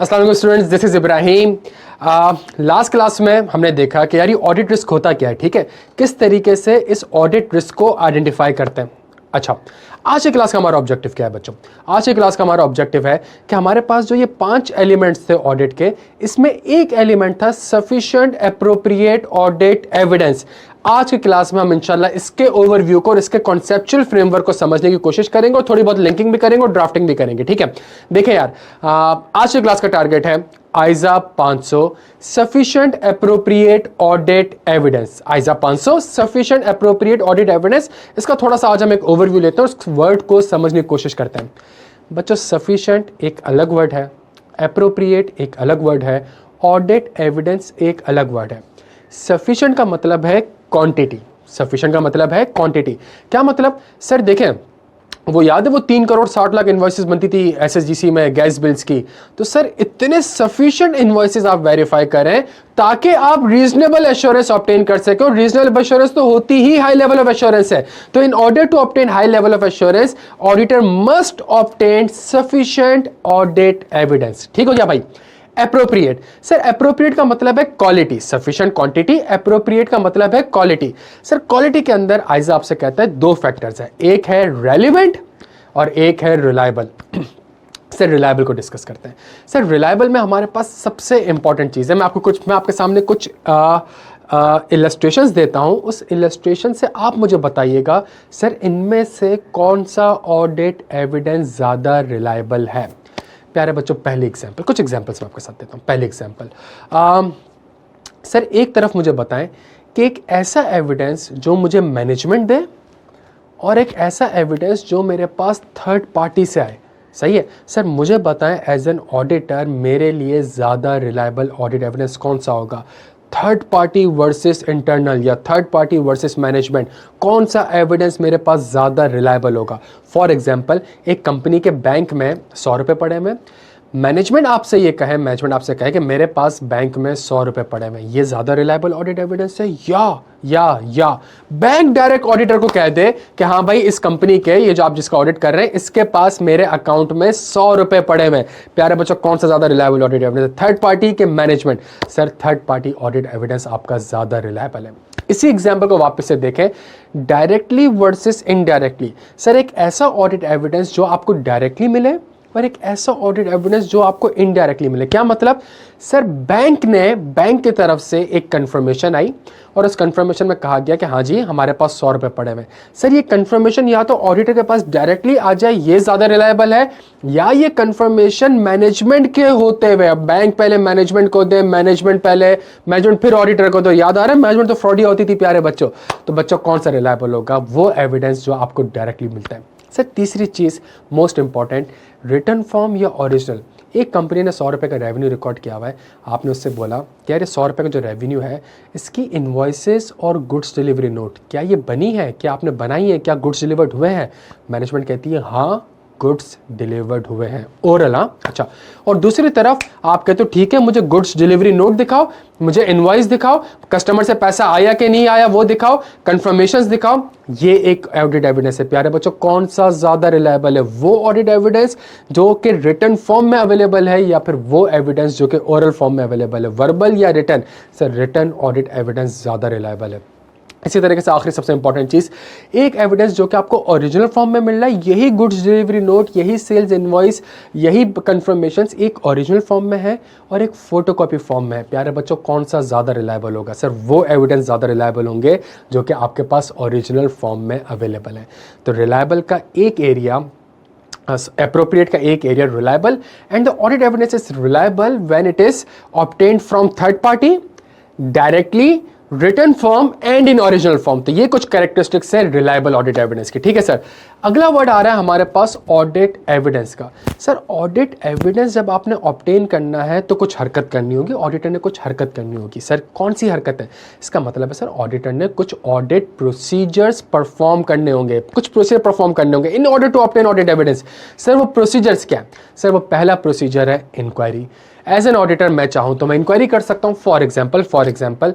अस्सलाम वालेकुम students, this is Ibrahim. Last class में हमने देखा कि यार ये ऑडिट रिस्क होता क्या है, ठीक है, किस तरीके से इस ऑडिट रिस्क को आइडेंटिफाई करते हैं। अच्छा, आज की क्लास का हमारा ऑब्जेक्टिव क्या है बच्चों? आज की क्लास का हमारा ऑब्जेक्टिव है कि हमारे पास जो ये 5 एलिमेंट्स थे ऑडिट के, इसमें एक एलिमेंट था सफिशिएंट एप्रोप्रिएट ऑडिट एविडेंस। आज की क्लास में हम इंशाल्लाह इसके ओवरव्यू को और इसके कॉन्सेप्चुअल फ्रेमवर्क को समझने की कोशिश करेंगे और थोड़ी बहुत लिंकिंग भी करेंगे और ड्राफ्टिंग भी करेंगे, ठीक है। देखिए यार, आज की क्लास का टारगेट है ISA 500 sufficient appropriate audit evidence. ISA 500 sufficient appropriate audit evidence, इसका थोड़ा सा आज हम एक ओवरव्यू लेते हैं और उस वर्ड को समझने की कोशिश करते हैं। बच्चों, सफिशिएंट एक अलग वर्ड है, एप्रोप्रिएट एक अलग वर्ड है, ऑडिट एविडेंस एक अलग वर्ड है। सफिशिएंट का मतलब है क्वांटिटी, सफिशिएंट का मतलब है क्वांटिटी। क्या मतलब? सर देखें, वो याद है वो 3 करोड़ 60 लाख इन्वॉइसेस बनती थी एसएसजीसी में गैस बिल्स की, तो सर इतने सफिशिएंट इन्वॉइसेस आप वेरीफाई करें ताकि आप रीजनेबल एश्योरेंस ऑब्टेन कर सकें। और रीजनेबल एश्योरेंस तो होती ही हाई लेवल ऑफ एश्योरेंस है। तो in order to obtain high level of assurance, auditor must obtain sufficient audit evidence. ठीक हो गया भाई। एप्रोप्रिएट, सर एप्रोप्रिएट का मतलब है क्वालिटी, सफिशिएंट क्वांटिटी, एप्रोप्रिएट का मतलब है क्वालिटी। सर क्वालिटी के अंदर आइजा आपसे कहता है 2 फैक्टर्स है, एक है रेलिवेंट और एक है रिलायबल। सर रिलायबल को डिस्कस करते हैं। सर रिलायबल में हमारे पास सबसे इंपॉर्टेंट चीज़ है, मैं आपके सामने कुछ इलस्ट्रेशंस देता हूं, उस इलस्ट्रेशन से आप मुझे बताइएगा सर इनमें से कौन सा ऑडिट एविडेंस ज़्यादा रिलायबल है। प्यारे बच्चों, पहले एग्जाम्पल, कुछ एग्जाम्पल्स मैं आपके साथ देता हूँ। पहले एग्जाम्पल, सर एक तरफ मुझे बताएं कि एक ऐसा एविडेंस जो मुझे मैनेजमेंट दे और एक ऐसा एविडेंस जो मेरे पास थर्ड पार्टी से आए। सही है सर, मुझे बताएं एज एन ऑडिटर मेरे लिए ज़्यादा रिलायबल ऑडिट एविडेंस कौन सा होगा? थर्ड पार्टी वर्सेस इंटरनल या थर्ड पार्टी वर्सेस मैनेजमेंट, कौन सा एविडेंस मेरे पास ज़्यादा रिलायबल होगा? फॉर एग्जांपल, एक कंपनी के बैंक में 100 रुपये पड़े हुए, मैनेजमेंट आपसे आपसे कहे कि मेरे पास बैंक में 100 रुपये पड़े हुए, ये ज़्यादा रिलायबल ऑडिट एविडेंस है? या बैंक डायरेक्ट ऑडिटर को कह दे कि हाँ भाई, इस कंपनी के, ये जो आप जिसका ऑडिट कर रहे हैं, इसके पास मेरे अकाउंट में 100 रुपये पड़े हुए। प्यारे बच्चों, कौन सा ज़्यादा रिलायबल ऑडिट एविडेंस है? थर्ड पार्टी के management? Sir third party audit evidence आपका ज़्यादा रिलायबल है। इसी एग्जाम्पल को वापस से देखें, डायरेक्टली वर्सेस इनडायरेक्टली। सर एक ऐसा ऑडिट एविडेंस जो आपको डायरेक्टली मिले और एक ऐसा ऑडिट एविडेंस जो आपको इनडायरेक्टली मिले। क्या मतलब? सर बैंक की तरफ से एक कंफर्मेशन आई और उस कंफर्मेशन में कहा गया कि हाँ जी, हमारे पास 100 रुपये पड़े हुए। सर ये कंफर्मेशन या तो ऑडिटर के पास डायरेक्टली आ जाए, ये ज़्यादा रिलायबल है, या ये कंफर्मेशन मैनेजमेंट के होते हुए, बैंक पहले मैनेजमेंट को दे, मैनेजमेंट फिर ऑडिटर को दो। याद आ रहा है, मैनेजमेंट तो फ्रॉडी होती थी प्यारे बच्चों। तो बच्चों कौन सा रिलायबल होगा? वो एविडेंस जो आपको डायरेक्टली मिलता है। सर तीसरी चीज़ मोस्ट इंपॉर्टेंट, रिटर्न फॉर्म या ओरिजिनल। एक कंपनी ने 100 रुपये का रेवेन्यू रिकॉर्ड किया हुआ है, आपने उससे बोला कि यार 100 रुपये का जो रेवेन्यू है, इसकी इन्वॉइसेस और गुड्स डिलीवरी नोट क्या ये बनी है, क्या आपने बनाई है, क्या गुड्स डिलीवर्ड हुए हैं? मैनेजमेंट कहती है हाँ, गुड्स डिलीवर्ड हुए हैं, ओरल। हाँ अच्छा। और दूसरी तरफ आप कहते हो ठीक है, मुझे गुड्स डिलीवरी नोट दिखाओ, मुझे इनवॉइस दिखाओ, कस्टमर से पैसा आया कि नहीं आया वो दिखाओ, कंफर्मेशंस दिखाओ। ये एक ऑडिट एविडेंस है। प्यारे बच्चों, कौन सा ज़्यादा रिलायबल है? वो ऑडिट एविडेंस जो कि रिटन फॉर्म में अवेलेबल है या फिर वो एविडेंस जो कि ओरल फॉर्म में अवेलेबल है? वर्बल या written? Sir written audit evidence ज़्यादा रिलायबल है। इसी तरीके से आखिरी सबसे इंपॉर्टेंट चीज़, एक एविडेंस जो कि आपको ओरिजिनल फॉर्म में मिल रहा है, यही गुड्स डिलीवरी नोट, यही सेल्स इनवॉइस, यही कंफर्मेशंस एक ओरिजिनल फॉर्म में है और एक फोटोकॉपी फॉर्म में है। प्यारे बच्चों, कौन सा ज़्यादा रिलायबल होगा? सर वो एविडेंस ज़्यादा रिलायबल होंगे जो कि आपके पास ओरिजिनल फॉर्म में अवेलेबल है। तो रिलायबल का एक एरिया, appropriate का एक area reliable, and the audit evidence is reliable when it is obtained from third party, directly, written form and in original form. तो ये कुछ कैरेक्टरिस्टिक्स है रिलायबल ऑडिट एविडेंस की। ठीक है सर, अगला वर्ड आ रहा है हमारे पास ऑडिट एविडेंस का। सर ऑडिट एविडेंस जब आपने ऑब्टेन करना है तो कुछ हरकत करनी होगी, ऑडिटर ने कुछ हरकत करनी होगी। सर कौन सी हरकत है? इसका मतलब है सर ऑडिटर ने कुछ ऑडिट प्रोसीजर्स परफॉर्म करने होंगे, कुछ प्रोसीजर परफॉर्म करने होंगे in order to obtain audit evidence. Sir वो प्रोसीजर्स क्या है? सर वो पहला प्रोसीजर है इंक्वायरी। एज एन ऑडिटर मैं चाहूँ तो मैं इंक्वायरी कर सकता हूँ। फॉर एग्जाम्पल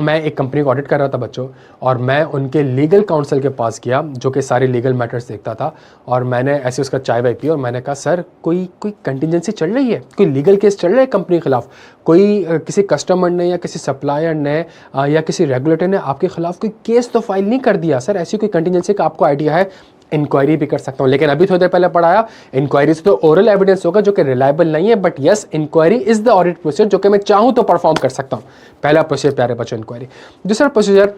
मैं एक कंपनी को ऑडिट कर रहा था बच्चों, और मैं उनके लीगल काउंसिल के पास गया जो कि सारे लीगल मैटर्स देखता था, और मैंने ऐसे उसका चाय वाय पी और मैंने कहा सर कोई कंटिजेंसी चल रही है, कोई लीगल केस चल रहा है कंपनी के खिलाफ, कोई किसी कस्टमर ने या किसी सप्लायर ने या किसी रेगुलेटर ने आपके खिलाफ कोई केस तो फाइल नहीं कर दिया सर, ऐसी कोई कंटिजेंसी का आपको आइडिया है? इंक्वायरी भी कर सकता हूं। लेकिन अभी थोड़ी देर पहले पढ़ाया, इंक्वायरी से तो ओरल एविडेंस होगा जो कि रिलायबल नहीं है, but yes inquiry is the audit procedure जो कि मैं चाहूं तो परफॉर्म कर सकता हूं। पहला प्रोसीजर प्यारे बच्चों इंक्वायरी। दूसरा प्रोसीजर,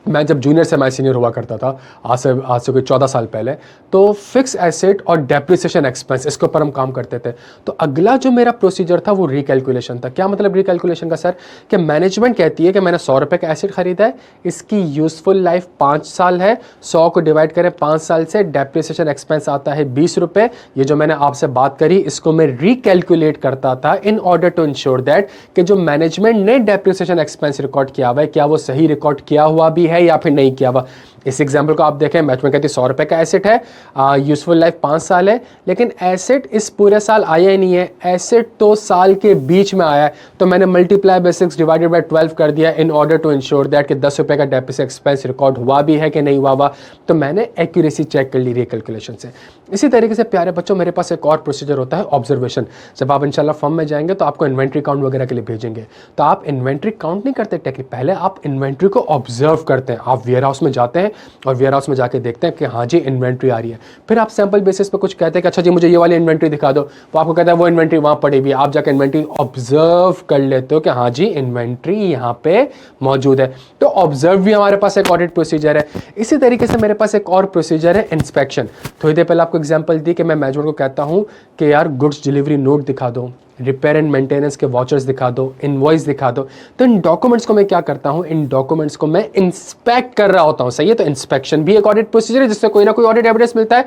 मैं जब जूनियर से मैं सीनियर हुआ करता था आज से कोई 14 साल पहले, तो फिक्स एसेट और डेप्रिसिएशन एक्सपेंस इसके ऊपर हम काम करते थे। तो अगला जो मेरा प्रोसीजर था वो रिकैलकुलेशन था। क्या मतलब रिकैलकुलेशन का सर? कि मैनेजमेंट कहती है कि मैंने 100 रुपये का एसेट खरीदा है, इसकी यूजफुल लाइफ 5 साल है, 100 को डिवाइड करें 5 साल से, डेप्रिसिएशन एक्सपेंस आता है 20 रुपये। ये जो मैंने आपसे बात करी इसको मैं रिकैलकुलेट करता था in order to ensure that कि जो मैनेजमेंट ने डेप्रिसिएशन एक्सपेंस रिकॉर्ड किया हुआ है क्या वो सही रिकॉर्ड किया हुआ भी है या फिर नहीं किया हुआ। इस एग्जांपल को आप देखें, मैनेजमेंट कहती है 100 रुपये का एसेट है, यूजफुल लाइफ 5 साल है, लेकिन एसेट इस पूरे साल आया ही नहीं है, एसेट तो साल के बीच में आया है, तो मैंने मल्टीप्लाई बाय 6 डिवाइडेड बाय 12 कर दिया in order to ensure that कि 10 रुपये का डेप्रिसिएशन एक्सपेंस रिकॉर्ड हुआ भी है कि नहीं हुआ। तो मैंने एक्यूरेसी चेक कर ली रिकैलकुलेशन से। इसी तरीके से प्यारे बच्चों मेरे पास एक और प्रोसीजर होता है ऑब्जर्वेशन। जब आप इंशाल्लाह फर्म में जाएंगे तो आपको इन्वेंट्री काउंट वगैरह के लिए भेजेंगे, तो आप इन्वेंट्री काउंट नहीं करते टेक्निक, पहले आप इन्वेंट्री को ऑब्जर्व करते हैं। आप वेयर हाउस में जाते हैं और वेयर हाउस में जाके देखते हैं कि हाँ जी इन्वेंट्री आ रही है, फिर आप सैंपल बेसिस पे कुछ कहते हैं कि अच्छा जी मुझे ये वाली इन्वेंट्री दिखा दो, वो आपको कहता है वो इन्वेंट्री वहाँ पड़ी हुई है, आप जाकर इन्वेंट्री ऑब्जर्व कर लेते हो कि हाँ जी इन्वेंट्री यहाँ पे मौजूद है। तो ऑब्जर्व भी हमारे पास एक ऑडिट प्रोसीजर है। इसी तरीके से मेरे पास एक और प्रोसीजर है इंस्पेक्शन। थोड़ी देर पहले आपको एग्जांपल दी कि मैं मैनेजमेंट को कहता हूँ कि यार गुड्स डिलीवरी नोट दिखा दो, रिपेयर एंड मेंटेनेंस के वाचर्स दिखा दो, इनवॉइस दिखा दो। तो इन डॉक्यूमेंट्स को मैं क्या करता हूं, इन डॉक्यूमेंट्स को मैं इंस्पेक्ट कर रहा होता हूं। सही है, तो इंस्पेक्शन भी एक ऑडिट प्रोसीजर है जिससे कोई ना कोई ऑडिट एविडेंस मिलता है।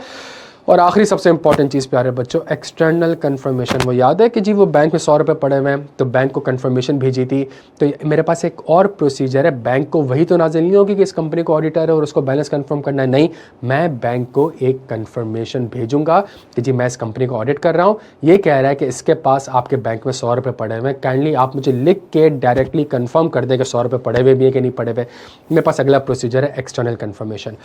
और आखिरी सबसे इंपॉर्टेंट चीज़ प्यारे बच्चों, एक्सटर्नल कंफर्मेशन। वो याद है कि जी वो बैंक में 100 रुपये पड़े हुए हैं तो बैंक को कंफर्मेशन भेजी थी, तो मेरे पास एक और प्रोसीजर है। बैंक को वही तो नाज़िल नहीं होगी कि इस कंपनी को ऑडिटर है और उसको बैलेंस कंफर्म करना है, नहीं, मैं बैंक को एक कंफर्मेशन भेजूंगा कि जी मैं इस कंपनी को ऑडिट कर रहा हूँ, ये कह रहा है कि इसके पास आपके बैंक में 100 रुपये पड़े हुए हैं, काइंडली आप मुझे लिख के डायरेक्टली कंफर्म कर दें कि 100 रुपये पड़े हुए भी हैं कि नहीं पड़े हुए। मेरे पास अगला प्रोसीजर है एक्सटर्नल कंफर्मेशन।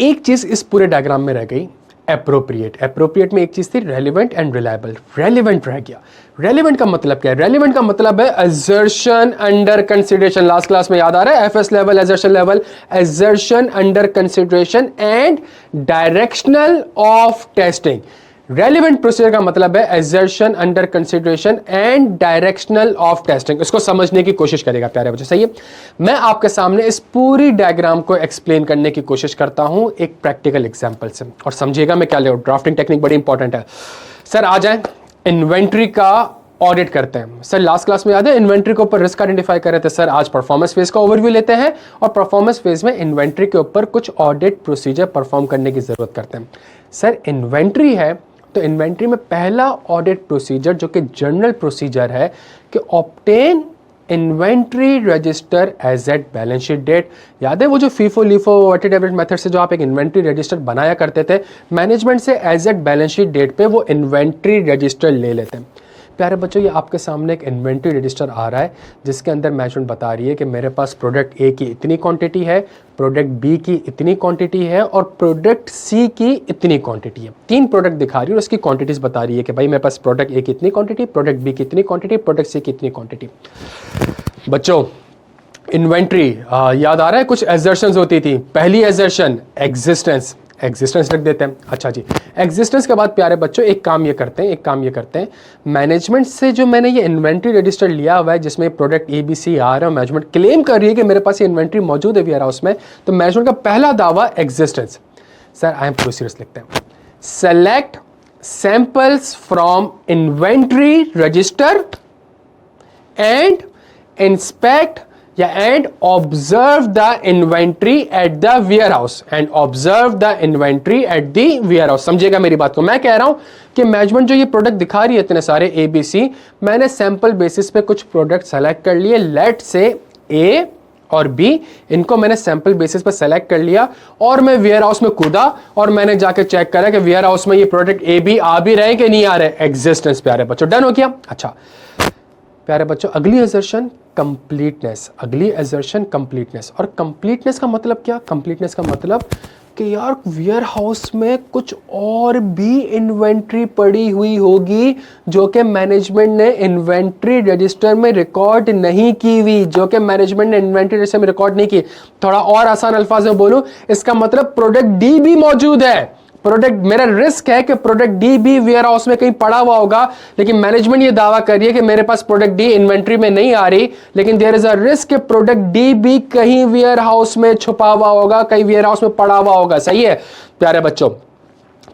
एक चीज़ इस पूरे डायग्राम में रह गई, एप्रोप्रिएट में एक चीज थी रेलिवेंट एंड रिलायबल। रेलिवेंट रह गया। रेलिवेंट का मतलब क्या है? रेलिवेंट का मतलब है assertion under consideration. Last class में याद आ रहा है, FS level, assertion level, assertion under consideration and directional of testing. Relevant procedure का मतलब है assertion under consideration and directional of testing. इसको समझने की कोशिश करेगा प्यारे बच्चे, सही है। मैं आपके सामने इस पूरी डायग्राम को एक्सप्लेन करने की कोशिश करता हूं एक प्रैक्टिकल एग्जांपल से, और समझिएगा मैं क्या ले रहा हूं। ड्राफ्टिंग टेक्निक बड़ी इंपॉर्टेंट है। सर आ जाए, इन्वेंट्री का ऑडिट करते हैं। सर लास्ट क्लास में याद है इन्वेंट्री के ऊपर रिस्क आइडेंटिफाई कर रहे थे। सर आज परफॉर्मेंस फेज का ओवरव्यू लेते हैं और परफॉर्मेंस फेज में इन्वेंट्री के ऊपर कुछ ऑडिट प्रोसीजर परफॉर्म करने की जरूरत करते हैं। सर इन्वेंट्री है तो इन्वेंट्री में पहला ऑडिट प्रोसीजर जो कि जनरल प्रोसीजर है कि obtain inventory register as at balance sheet date. याद है वो जो FIFO LIFO weighted average method से जो आप एक इन्वेंट्री रजिस्टर बनाया करते थे, मैनेजमेंट से as at balance sheet date पे वो इन्वेंट्री रजिस्टर ले लेते हैं। प्यारे बच्चों ये आपके सामने एक इन्वेंट्री रजिस्टर आ रहा है जिसके अंदर मैनेजमेंट बता रही है कि मेरे पास प्रोडक्ट ए की इतनी क्वांटिटी है, प्रोडक्ट बी की इतनी क्वांटिटी है और प्रोडक्ट सी की इतनी क्वांटिटी है। 3 प्रोडक्ट दिखा रही है और उसकी क्वांटिटीज बता रही है कि भाई मेरे पास प्रोडक्ट ए की इतनी क्वांटिटी, प्रोडक्ट बी की इतनी क्वांटिटी, प्रोडक्ट सी की इतनी क्वांटिटी। बच्चों इन्वेंट्री याद आ रहा है, कुछ एजर्शंस होती थी। पहली एजर्शन एग्जिस्टेंस रख देते हैं। अच्छा जी, एग्जिस्टेंस के बाद प्यारे बच्चों एक काम ये करते हैं, मैनेजमेंट से जो मैंने ये इन्वेंट्री रजिस्टर लिया हुआ है जिसमें प्रोडक्ट ए बी सी आ रहा है, मैनेजमेंट क्लेम कर रही है कि मेरे पास ये इन्वेंट्री मौजूद है वेयर हाउस में, तो मैनेजमेंट का पहला दावा existence. Sir I am procedures लिखते हैं, select samples from inventory register and inspect and observe the inventory at the warehouse and observe the inventory at the warehouse। समझिएगा मेरी बात को। मैं कह रहा हूं कि मैनेजमेंट जो ये प्रोडक्ट दिखा रही है इतने सारे ABC, मैंने सैंपल बेसिस पे कुछ प्रोडक्ट सेलेक्ट कर लिए, लेट से A और बी, इनको मैंने सैंपल बेसिस पर सेलेक्ट कर लिया और मैं वेयर हाउस में कूदा और मैंने जाके चेक करा कि वेयर हाउस में ये प्रोडक्ट ए बी आ भी रहे कि नहीं आ रहे। एग्जिस्टेंस। प्यारे बच्चों डन हो गया। अच्छा प्यारे बच्चों अगली असर्शन कंप्लीटनेस। अगली असर्शन कंप्लीटनेस। और कंप्लीटनेस का मतलब क्या? कंप्लीटनेस का मतलब कि यार वेयर हाउस में कुछ और भी इन्वेंट्री पड़ी हुई होगी जो कि मैनेजमेंट ने इन्वेंट्री रजिस्टर में रिकॉर्ड नहीं की हुई, जो कि मैनेजमेंट ने इन्वेंट्री रजिस्टर में रिकॉर्ड नहीं की। थोड़ा और आसान अल्फाज में बोलूं, इसका मतलब प्रोडक्ट डी भी मौजूद है। प्रोडक्ट, मेरा रिस्क है कि प्रोडक्ट डी भी वेयर हाउस में कहीं पड़ा हुआ होगा, लेकिन मैनेजमेंट ये दावा कर रही है कि मेरे पास प्रोडक्ट डी इन्वेंट्री में नहीं आ रही, लेकिन देयर इज अ रिस्क कि प्रोडक्ट डी भी कहीं वेयर हाउस में छुपा हुआ होगा, कहीं वेयर हाउस में पड़ा हुआ होगा। सही है प्यारे बच्चों।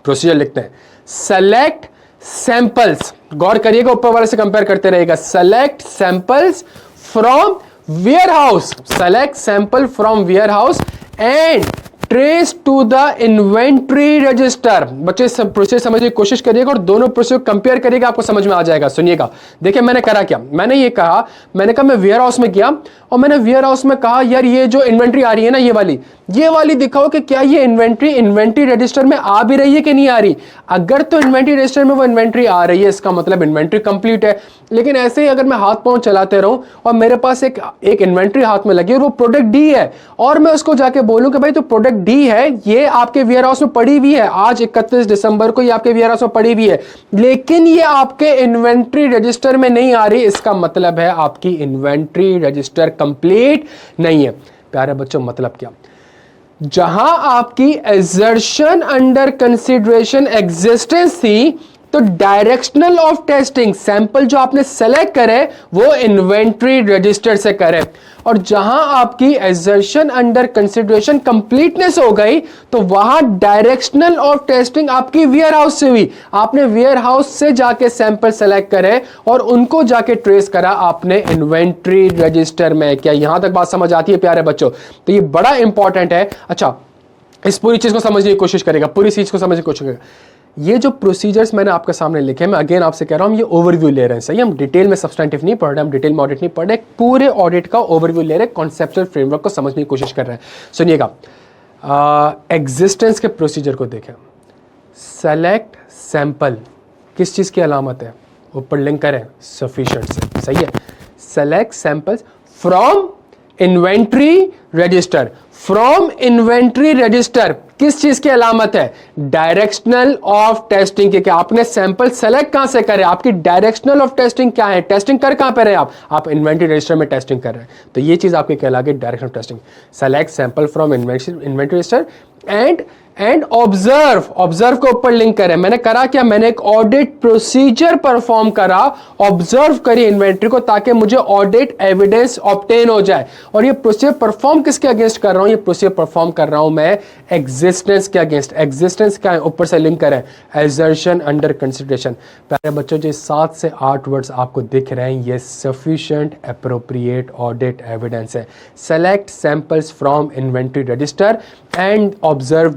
प्रोसीजर लिखते हैं, सेलेक्ट सैंपल्स, गौर करिएगा ऊपर वाले से कंपेयर करते रहेगा। Select samples from warehouse, select sample from warehouse and trace to the inventory register. बच्चे सब प्रोसेस समझने की कोशिश करिएगा और दोनों प्रोसेस कंपेयर करिएगा, आपको समझ में आ जाएगा। सुनिएगा, देखिए मैंने करा क्या, मैंने ये कहा, मैंने कहा मैं वेयर हाउस में गया और मैंने वेयर हाउस में कहा यार ये जो इन्वेंट्री आ रही है ना, ये वाली दिखाओ कि क्या ये इन्वेंट्री रजिस्टर में आ भी रही है कि नहीं आ रही। अगर तो इन्वेंट्री रजिस्टर में वो इन्वेंट्री आ रही है, इसका मतलब इन्वेंट्री कंप्लीट है। लेकिन ऐसे ही अगर मैं हाथ पांव चलाते रहूं और मेरे पास एक इन्वेंट्री हाथ में लगी और वो प्रोडक्ट डी है और मैं उसको जाके बोलूं कि भाई तो प्रोडक्ट डी है, ये आपके वेयर हाउस में पड़ी हुई है, आज 31 दिसंबर को ये आपके वेयर हाउस में पड़ी हुई है, लेकिन ये आपके इन्वेंट्री रजिस्टर में नहीं आ रही, इसका मतलब है आपकी इन्वेंट्री रजिस्टर कंप्लीट नहीं है। प्यारे बच्चों मतलब क्या, जहां आपकी assertion अंडर कंसिडरेशन एग्जिस्टेंस थी, तो डायरेक्शनल ऑफ टेस्टिंग, सैंपल जो आपने सेलेक्ट करे वो इन्वेंट्री रजिस्टर से करे, और जहां आपकी assertion अंडर कंसिडरेशन कंप्लीटनेस हो गई तो वहां डायरेक्शनल ऑफ टेस्टिंग आपकी वेयर हाउस से हुई। आपने वेयर हाउस से जाके सैंपल सेलेक्ट करे और उनको जाके ट्रेस करा आपने इन्वेंट्री रजिस्टर में। क्या यहां तक बात समझ आती है प्यारे बच्चों? तो ये बड़ा इंपॉर्टेंट है। अच्छा, इस पूरी चीज को समझने की कोशिश करेगा, पूरी चीज को समझने की कोशिश करेगा। ये जो प्रोसीजर्स मैंने आपके सामने लिखे, मैं अगेन आपसे कह रहा हूं ये ओवरव्यू ले रहे हैं। सही, हम डिटेल में सब्सटेंटिव नहीं पढ़ रहे, हम डिटेल में ऑडिट नहीं पढ़ रहे, पूरे ऑडिट का ओवरव्यू ले रहे हैं, कॉन्सेप्चुअल फ्रेमवर्क को समझने की कोशिश कर रहे हैं। सुनिएगा, एग्जिस्टेंस के प्रोसीजर को देखें। सेलेक्ट सैंपल किस चीज की अलामत है? ऊपर लिंक करें सफिशिएंट से। सही है, select samples from inventory register. From inventory register किस चीज की अलामत है? डायरेक्शनल ऑफ टेस्टिंग के। क्या आपने सैंपल सेलेक्ट कहां से करे? आपकी डायरेक्शनल ऑफ टेस्टिंग क्या है? टेस्टिंग कर कहां पे रहे आप इन्वेंट्री रजिस्टर में टेस्टिंग कर रहे हैं, तो ये चीज आपकी कहलाएगी direction of testing. Select sample from inventory register and observe को ऊपर लिंक करें। मैंने करा क्या, मैंने एक ऑडिट प्रोसीजर परफॉर्म करा, ऑब्जर्व करी इन्वेंट्री को, ताकि मुझे ऑडिट एविडेंस ऑब्टेन हो जाए। और ये प्रोसीजर परफॉर्म किसके अगेंस्ट कर रहा हूं? ये प्रोसीजर परफॉर्म कर रहा हूं मैं एग्जिस्टेंस के अगेंस्ट। एग्जिस्टेंस क्या है? ऊपर से लिंक करें, assertion अंडर कंसिडरेशन। प्यारे बच्चों, जो 7 से 8 वर्ड्स आपको दिख रहे हैं, ये सफिशिएंट एप्रोप्रिएट ऑडिट एविडेंस है। Select samples from inventory register and observe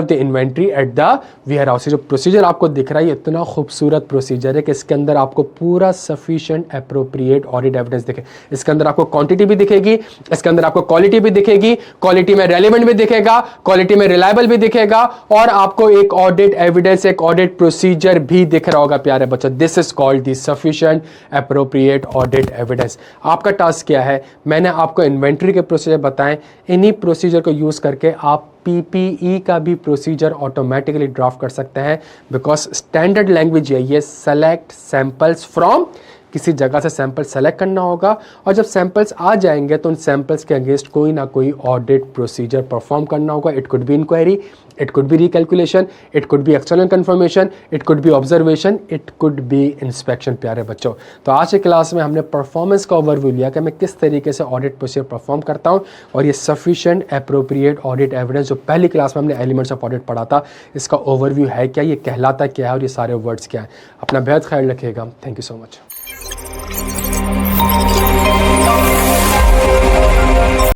the inventory at the warehouse. जो प्रोसीजर आपको दिख रहा है, ये इतना खूबसूरत प्रोसीजर है कि इसके अंदर आपको पूरा सफिशिएंट एप्रोप्रिएट ऑडिट एविडेंस दिखे। इसके अंदर आपको क्वांटिटी भी दिखेगी, इसके अंदर आपको क्वालिटी भी दिखेगी, क्वालिटी में रेलेवेंट भी दिखेगा, क्वालिटी में रिलायबल भी दिखेगा, और आपको एक ऑडिट एविडेंस, एक ऑडिट प्रोसीजर भी दिख रहा होगा। प्यारे बच्चों, this is called the sufficient appropriate audit evidence. आपका टास्क क्या है? मैंने आपको इन्वेंट्री के प्रोसीजर बताएं, इन्हीं प्रोसीजर को यूज करके आप पीपीई का भी प्रोसीजर ऑटोमेटिकली ड्राफ्ट कर सकते हैं, बिकॉज स्टैंडर्ड लैंग्वेज है ये। सेलेक्ट सैंपल्स फ्रॉम, किसी जगह से सैंपल सेलेक्ट करना होगा, और जब सैंपल्स आ जाएंगे तो उन सैंपल्स के अगेंस्ट कोई ना कोई ऑडिट प्रोसीजर परफॉर्म करना होगा। It could be inquiry, it could be recalculation, it could be external confirmation, it could be observation, it could be inspection. प्यारे बच्चों, तो आज की क्लास में हमने परफॉर्मेंस का ओवरव्यू लिया कि मैं किस तरीके से ऑडिट प्रोसीजर परफॉर्म करता हूं, और ये सफिशिएंट एप्रोप्रिएट ऑडिट एविडेंस जो पहली क्लास में हमने एलिमेंट्स ऑफ ऑडिट पढ़ा था, इसका ओवरव्यू है क्या, ये कहलाता क्या है, और ये सारे वर्ड्स क्या है। अपना बेहद ख्याल रखिएगा। Thank you so much.